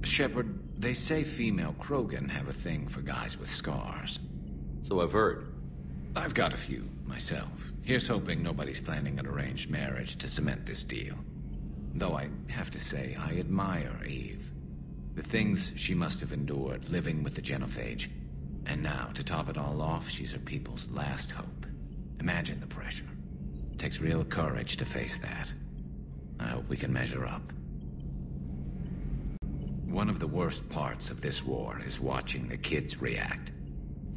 Shepard, they say female Krogan have a thing for guys with scars. So I've heard. I've got a few, myself. Here's hoping nobody's planning an arranged marriage to cement this deal. Though I have to say, I admire Eve. The things she must have endured living with the Genophage. And now, to top it all off, she's her people's last hope. Imagine the pressure. It takes real courage to face that. I hope we can measure up. One of the worst parts of this war is watching the kids react.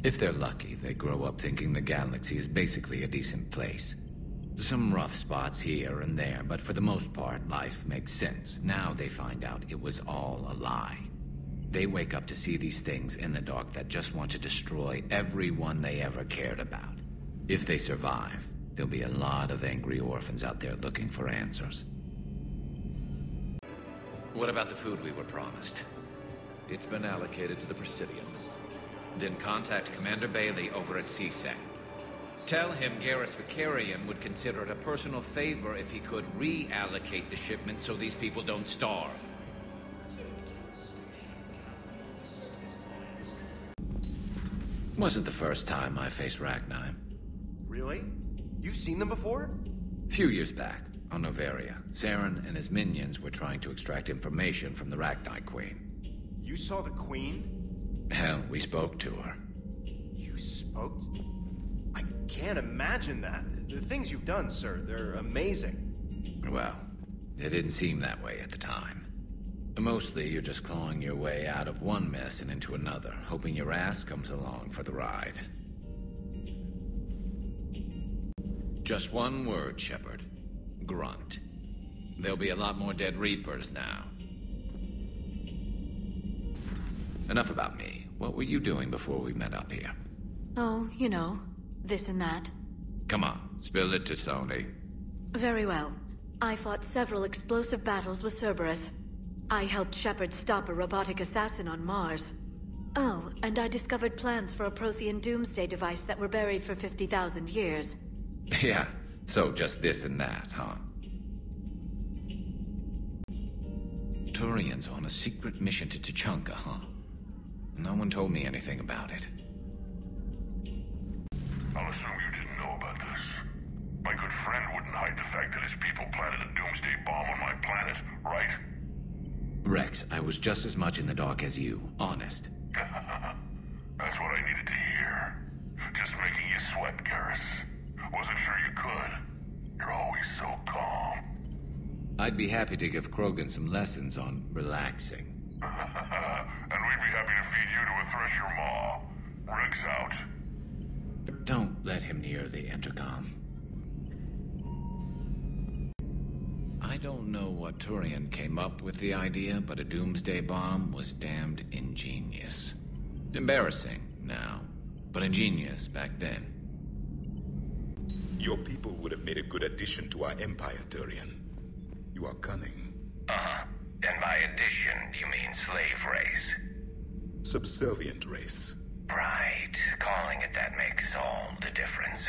If they're lucky, they grow up thinking the galaxy is basically a decent place. Some rough spots here and there, but for the most part, life makes sense. Now they find out it was all a lie. They wake up to see these things in the dark that just want to destroy everyone they ever cared about. If they survive, there'll be a lot of angry orphans out there looking for answers. What about the food we were promised? It's been allocated to the Presidium. Then contact Commander Bailey over at CSEC. Tell him Garrus would consider it a personal favor if he could reallocate the shipment so these people don't starve. Wasn't the first time I faced Rachni. Really? You've seen them before? A few years back, on Noveria, Saren and his minions were trying to extract information from the Rachni Queen. You saw the Queen? Hell, we spoke to her. You spoke? I can't imagine that. The things you've done, sir, they're amazing. Well, it didn't seem that way at the time. Mostly, you're just clawing your way out of one mess and into another, hoping your ass comes along for the ride. Just one word, Shepard. Grunt. There'll be a lot more dead Reapers now. Enough about me. What were you doing before we met up here? Oh, you know, this and that. Come on, spill it to Sony. Very well. I fought several explosive battles with Cerberus. I helped Shepard stop a robotic assassin on Mars. Oh, and I discovered plans for a Prothean doomsday device that were buried for 50,000 years. Yeah, so just this and that, huh? Turian's on a secret mission to Tuchanka, huh? No one told me anything about it. I'll assume you didn't know about this. My good friend wouldn't hide the fact that his people planted a doomsday bomb on my planet, right? Rex, I was just as much in the dark as you, honest. That's what I needed to hear. Just making you sweat, Garrus. Wasn't sure you could. You're always so calm. I'd be happy to give Krogan some lessons on relaxing. And we'd be happy to feed you to a Thresher Maw. Rex out. Don't let him near the intercom. I don't know what Turian came up with the idea, but a doomsday bomb was damned ingenious. Embarrassing now, but ingenious back then. Your people would have made a good addition to our empire, Turian. You are cunning. Uh-huh. And by addition, do you mean slave race? Subservient race. Right. Calling it that makes all the difference.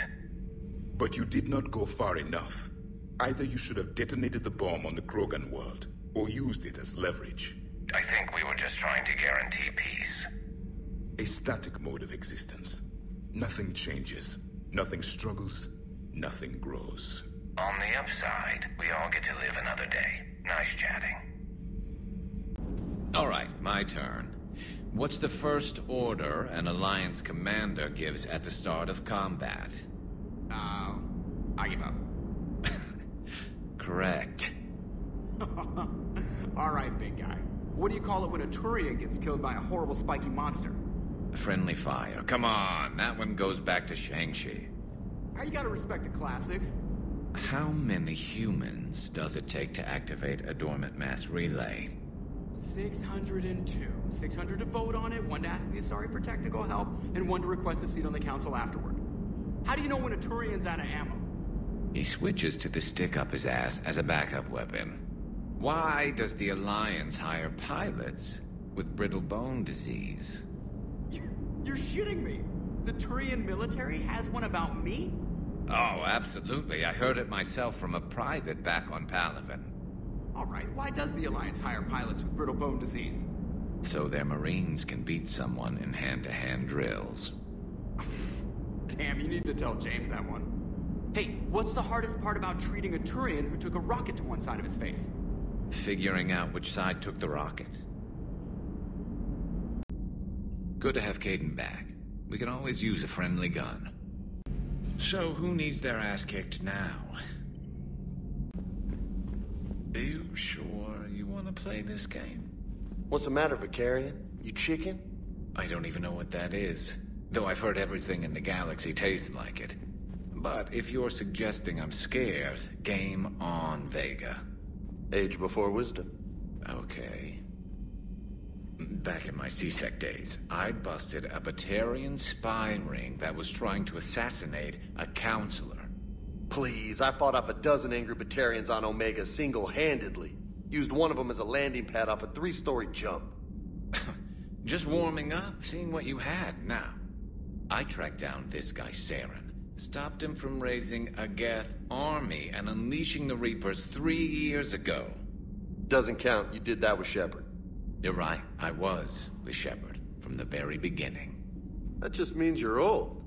But you did not go far enough. Either you should have detonated the bomb on the Krogan world, or used it as leverage. I think we were just trying to guarantee peace. A static mode of existence. Nothing changes, nothing struggles, nothing grows. On the upside, we all get to live another day. Nice chatting. All right, my turn. What's the first order an Alliance commander gives at the start of combat? I give up. Correct. All right, big guy. What do you call it when a Turian gets killed by a horrible spiky monster? Friendly fire. Come on, that one goes back to Shang-Chi. You gotta respect the classics. How many humans does it take to activate a dormant mass relay? 602. 600 to vote on it, 1 to ask the Asari for technical help, and 1 to request a seat on the council afterward. How do you know when a Turian's out of ammo? He switches to the stick up his ass as a backup weapon. Why does the Alliance hire pilots with brittle bone disease? You're shitting me! The Turian military has one about me? Oh, absolutely. I heard it myself from a private back on Palaven. All right, why does the Alliance hire pilots with brittle bone disease? So their Marines can beat someone in hand-to-hand drills. Damn, you need to tell James that one. Hey, what's the hardest part about treating a Turian who took a rocket to one side of his face? Figuring out which side took the rocket. Good to have Caden back. We can always use a friendly gun. So who needs their ass kicked now? Are you sure you want to play this game? What's the matter, Vicarian? You chicken? I don't even know what that is. Though I've heard everything in the galaxy tastes like it. But if you're suggesting I'm scared, game on, Vega. Age before wisdom. Okay. Back in my C-Sec days, I busted a Batarian spy ring that was trying to assassinate a counselor. Please, I fought off a dozen angry Batarians on Omega single-handedly. Used one of them as a landing pad off a 3-story jump. Just warming up, seeing what you had now. I tracked down this guy, Saren. Stopped him from raising a Geth army and unleashing the Reapers 3 years ago. Doesn't count. You did that with Shepard. You're right, I was with Shepard from the very beginning. That just means you're old.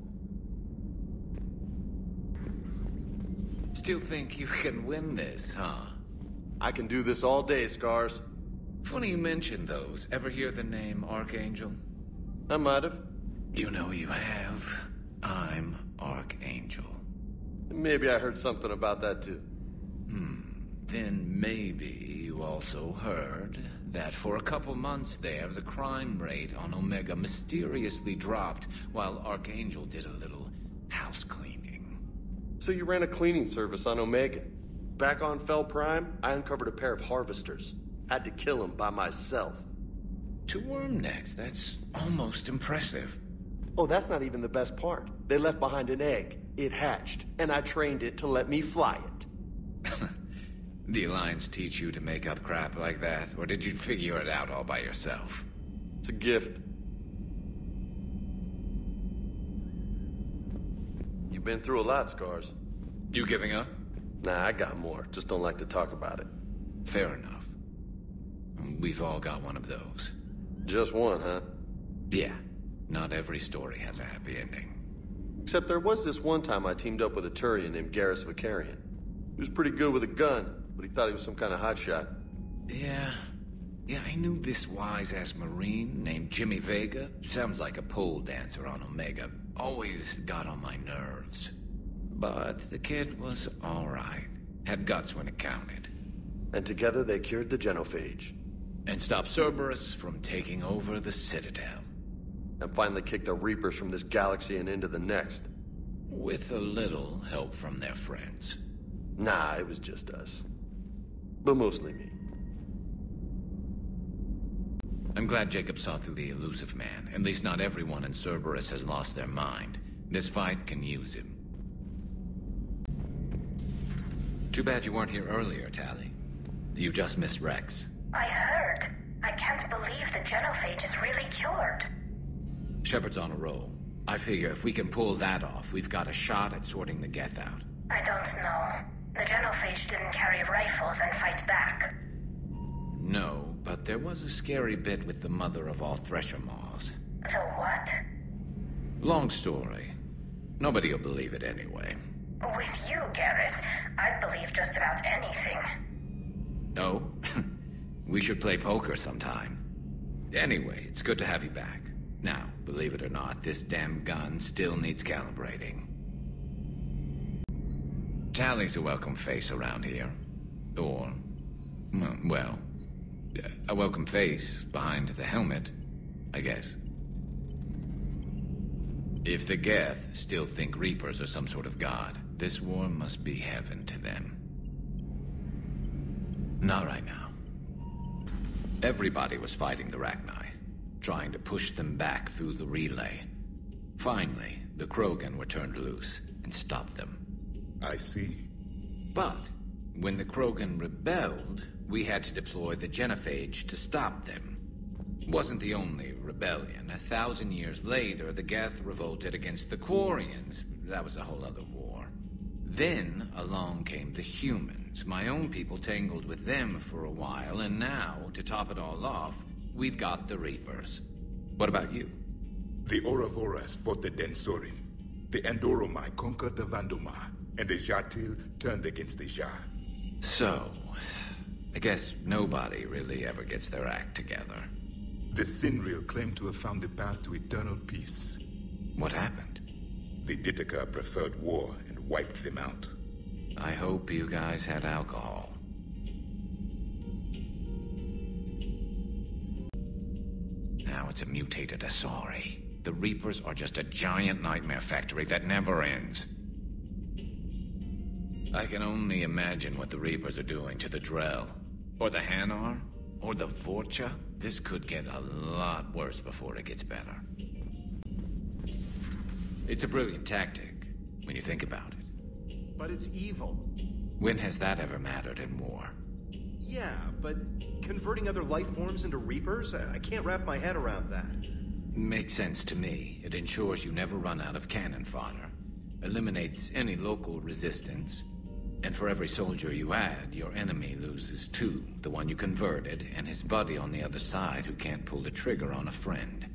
Still think you can win this, huh? I can do this all day, Scars. Funny you mention those. Ever hear the name Archangel? I might have. You know you have. I'm Archangel. Maybe I heard something about that too. Then maybe you also heard that for a couple months there, the crime rate on Omega mysteriously dropped while Archangel did a little house cleaning. So you ran a cleaning service on Omega. Back on Fel Prime, I uncovered a pair of harvesters. Had to kill them by myself. 2 worm necks, that's almost impressive. Oh, that's not even the best part. They left behind an egg. It hatched, and I trained it to let me fly it. The Alliance teach you to make up crap like that, or did you figure it out all by yourself? It's a gift. You've been through a lot, Scars. You giving up? Nah, I got more. Just don't like to talk about it. Fair enough. We've all got one of those. Just one, huh? Yeah. Not every story has a happy ending. Except there was this one time I teamed up with a Turian named Garrus Vicarian. He was pretty good with a gun, but he thought he was some kind of hotshot. Yeah, I knew this wise-ass Marine named Jimmy Vega. Sounds like a pole dancer on Omega. Always got on my nerves. But the kid was alright. Had guts when it counted. And together they cured the genophage. And stopped Cerberus from taking over the Citadel. And finally kicked the Reapers from this galaxy and into the next. With a little help from their friends. Nah, it was just us. But mostly me. I'm glad Jacob saw through the elusive man. At least not everyone in Cerberus has lost their mind. This fight can use him. Too bad you weren't here earlier, Tali. You just missed Rex. I heard. I can't believe the genophage is really cured. Shepard's on a roll. I figure if we can pull that off, we've got a shot at sorting the Geth out. I don't know. The genophage didn't carry rifles and fight back. No, but there was a scary bit with the mother of all Thresher Maws. The what? Long story. Nobody'll believe it anyway. With you, Garrus, I'd believe just about anything. Oh? We should play poker sometime. Anyway, it's good to have you back. Now, believe it or not, this damn gun still needs calibrating. Tali's a welcome face around here. Or, well, a welcome face behind the helmet, I guess. If the Geth still think Reapers are some sort of god, this war must be heaven to them. Not right now. Everybody was fighting the Rachni, trying to push them back through the relay. Finally, the Krogan were turned loose and stopped them. I see. But when the Krogan rebelled, we had to deploy the genophage to stop them. Wasn't the only rebellion. 1,000 years later, the Geth revolted against the Quarians. That was a whole other war. Then along came the humans. My own people tangled with them for a while, and now, to top it all off, we've got the Reapers. What about you? The Ouroboros fought the Densorin. The Andoromai conquered the Vandomar. And the Jatil turned against the Jah. So, I guess nobody really ever gets their act together. The Sinreal claimed to have found the path to eternal peace. What happened? The Ditaka preferred war and wiped them out. I hope you guys had alcohol. Now it's a mutated Asari. The Reapers are just a giant nightmare factory that never ends. I can only imagine what the Reapers are doing to the Drell. Or the Hanar. Or the Vorcha. This could get a lot worse before it gets better. It's a brilliant tactic, when you think about it. But it's evil. When has that ever mattered in war? Yeah, but converting other life forms into Reapers? I can't wrap my head around that. Makes sense to me. It ensures you never run out of cannon fodder. Eliminates any local resistance. And for every soldier you add, your enemy loses two. The one you converted, and his buddy on the other side who can't pull the trigger on a friend.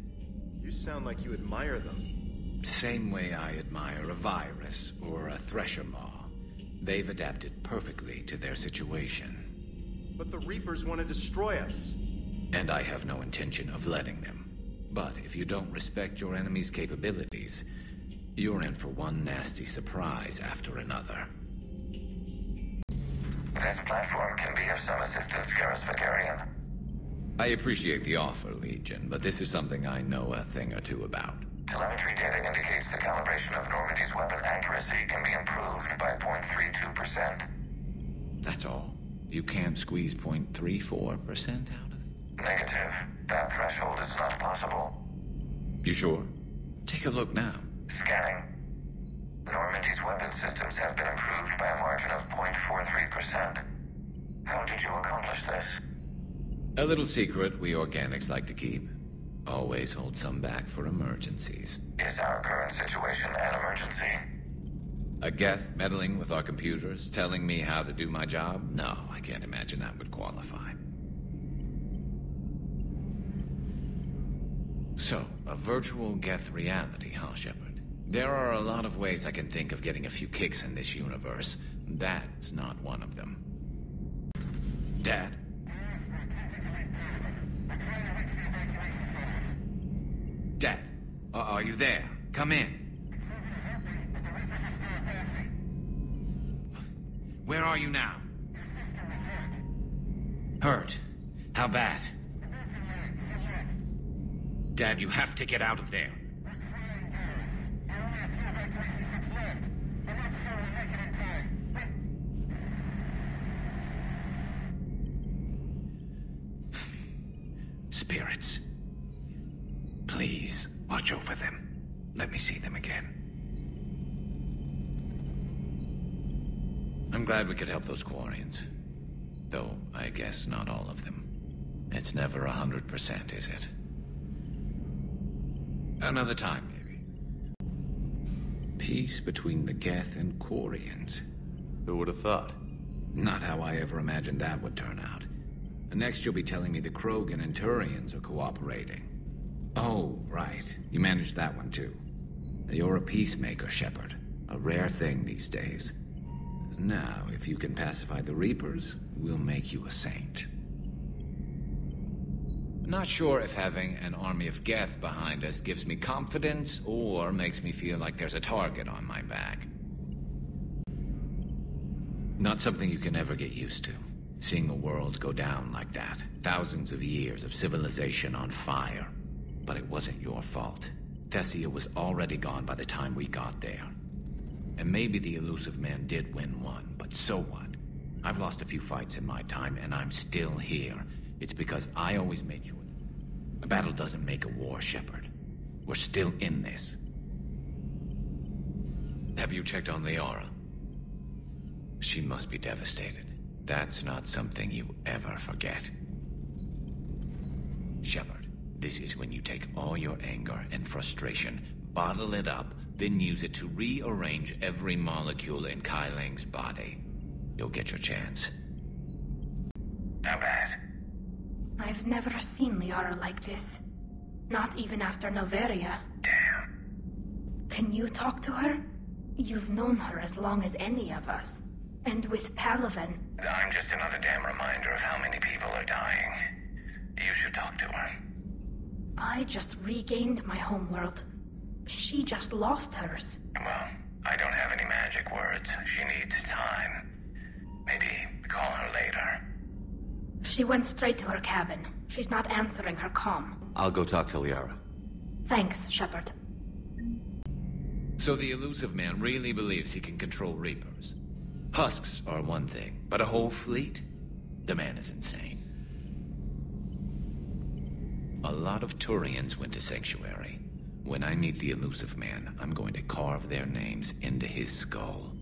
You sound like you admire them. Same way I admire a virus or a thresher maw. They've adapted perfectly to their situation. But the Reapers want to destroy us. And I have no intention of letting them. But if you don't respect your enemy's capabilities, you're in for one nasty surprise after another. This platform can be of some assistance, Garrus Vakarian. I appreciate the offer, Legion, but this is something I know a thing or two about. Telemetry data indicates the calibration of Normandy's weapon accuracy can be improved by 0.32%. That's all? You can't squeeze 0.34% out of it? Negative. That threshold is not possible. You sure? Take a look now. Scanning. Normandy's weapon systems have been improved by a margin of 0.43%. How did you accomplish this? A little secret we organics like to keep. Always hold some back for emergencies. Is our current situation an emergency? A Geth meddling with our computers, telling me how to do my job? No, I can't imagine that would qualify. So, a virtual Geth reality, huh, Shepard? There are a lot of ways I can think of getting a few kicks in this universe. That's not one of them. Dad? Dad, are you there? Come in. Where are you now? Hurt? How bad? Dad, you have to get out of there. Spirits. Please, watch over them. Let me see them again. I'm glad we could help those Quarians. Though, I guess not all of them. It's never 100%, is it? Another time, maybe. Peace between the Geth and Quarians. Who would have thought? Not how I ever imagined that would turn out. Next you'll be telling me the Krogan and Turians are cooperating. Oh, right. You managed that one too. You're a peacemaker, Shepard. A rare thing these days. Now, if you can pacify the Reapers, we'll make you a saint. Not sure if having an army of Geth behind us gives me confidence or makes me feel like there's a target on my back. Not something you can ever get used to. Seeing a world go down like that. Thousands of years of civilization on fire. But it wasn't your fault. Thessia was already gone by the time we got there. And maybe the elusive man did win one, but so what? I've lost a few fights in my time, and I'm still here. It's because I always made sure. A battle doesn't make a war, Shepard. We're still in this. Have you checked on Liara? She must be devastated. That's not something you ever forget. Shepard, this is when you take all your anger and frustration, bottle it up, then use it to rearrange every molecule in Kai Ling's body. You'll get your chance. How bad? I've never seen Liara like this. Not even after Noveria. Damn. Can you talk to her? You've known her as long as any of us. And with Palaven. I'm just another damn reminder of how many people are dying. You should talk to her. I just regained my homeworld. She just lost hers. Well, I don't have any magic words. She needs time. Maybe call her later. She went straight to her cabin. She's not answering her comm. I'll go talk to Liara. Thanks, Shepard. So the elusive man really believes he can control Reapers. Husks are one thing, but a whole fleet? The man is insane. A lot of Turians went to Sanctuary. When I meet the elusive man, I'm going to carve their names into his skull.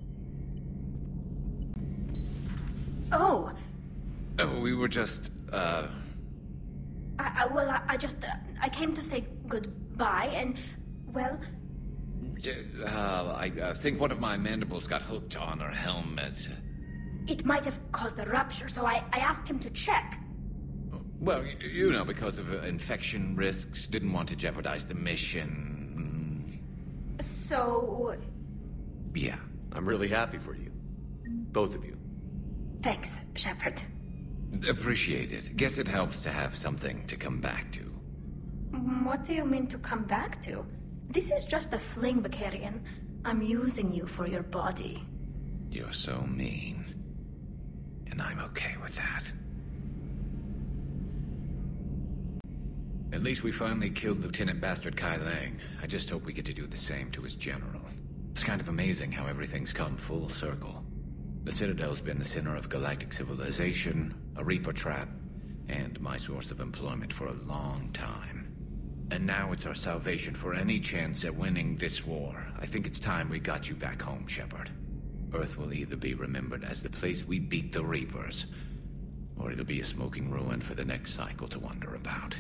Oh! We were just, I came to say goodbye, and, well... I think one of my mandibles got hooked on her helmet. It might have caused a rupture, so I asked him to check. Well, you know, because of infection risks, didn't want to jeopardize the mission. So... Yeah. I'm really happy for you. Both of you. Thanks, Shepard. Appreciate it. Guess it helps to have something to come back to. What do you mean to come back to? This is just a fling, Vicarian. I'm using you for your body. You're so mean. And I'm okay with that. At least we finally killed Lieutenant Bastard Kai Lang. I just hope we get to do the same to his general. It's kind of amazing how everything's come full circle. The Citadel's been the center of galactic civilization, a Reaper trap, and my source of employment for a long time. And now it's our salvation for any chance at winning this war. I think it's time we got you back home, Shepard. Earth will either be remembered as the place we beat the Reapers, or it'll be a smoking ruin for the next cycle to wonder about.